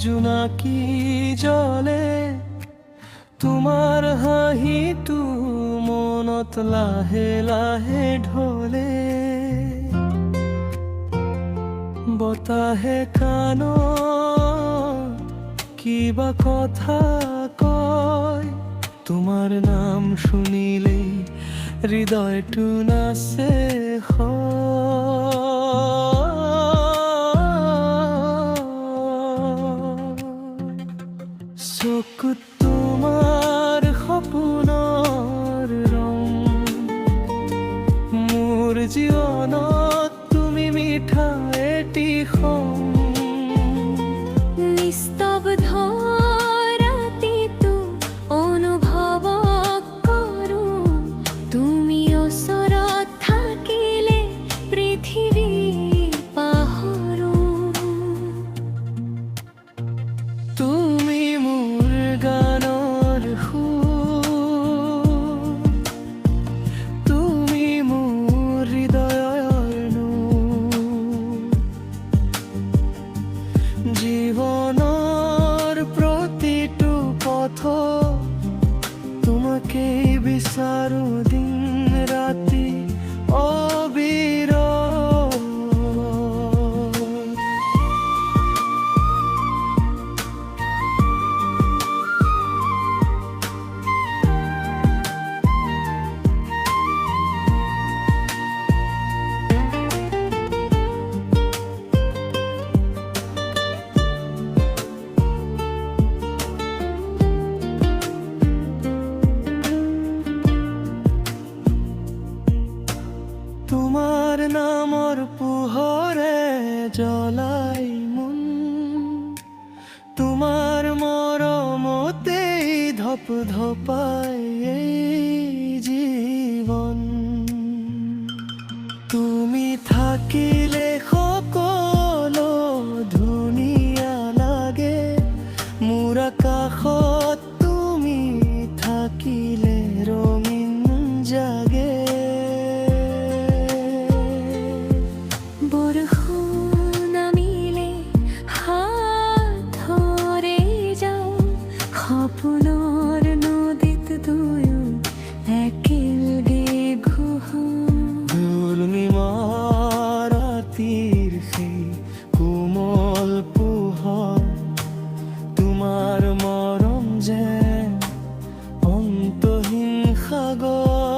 জোনাকি জলে তোমাৰ হাঁহিটো মনত লাহে লাহে ঢলে বতাহে কাণত কিবা কথা কয় তোমাৰ নাম শুনিলেই হৃদয়টো নাচে চকুত তোমাৰ সপোনৰ ৰং মোৰ জীৱনত তুমি মিঠা এটি নিস্তব্ধ ৰাতিটো অনুভৱ কৰোঁ তুমি ওচৰত থাকিলে পৃথিৱী পাহৰোঁ তুমি মোৰ গানৰ সুৰ তুমি মোৰ হৃদয়ৰ নূৰ জীৱনৰ প্ৰতিটো পথ তোমাকেই বিচাৰো দিন ৰাতি অবিৰত তোমাৰ নামৰ পোহৰে জ্বলাই মন তোমাৰ মৰমতেই ধপ ধপাই এই জীৱন তুমি থাকিলে সকলো ধুনীয়া লাগে মোৰ আকাশত তুমি থাকিলে ৰঙীন জাগে বৰষুণ নামিলে হাত ধৰে যাওঁ সপোনৰ নদীত দুয়ো একেলগে ধূলিমা ৰাতিৰ সেই কোমল পোহৰ তোমাৰ মৰম যেন অন্তহীন সাগৰ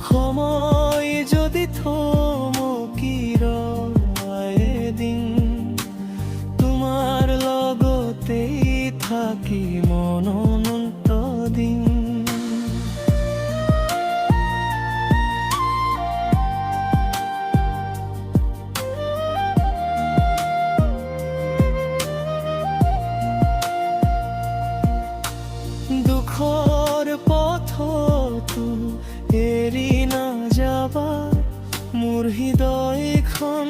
সময় যদি থমকি ৰয় এদিন তোমাৰ লগতেই থাকি মন অনন্ত দিন দুখৰ পথতো এৰি নাযাবা মোৰ হৃদয়খন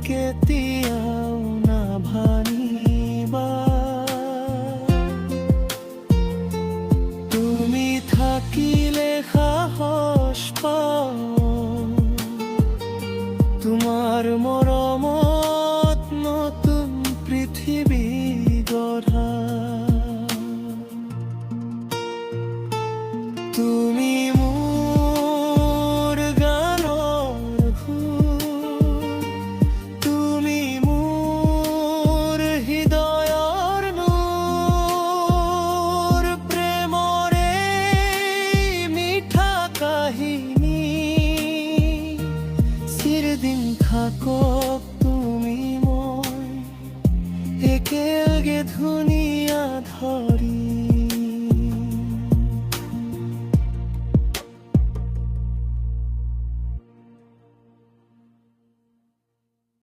কেতিয়াও নাভাঙিবা তুমি থাকিলে সাহস পাওঁ তোমাৰ মৰমত নতুন পৃথিৱী গঢ়া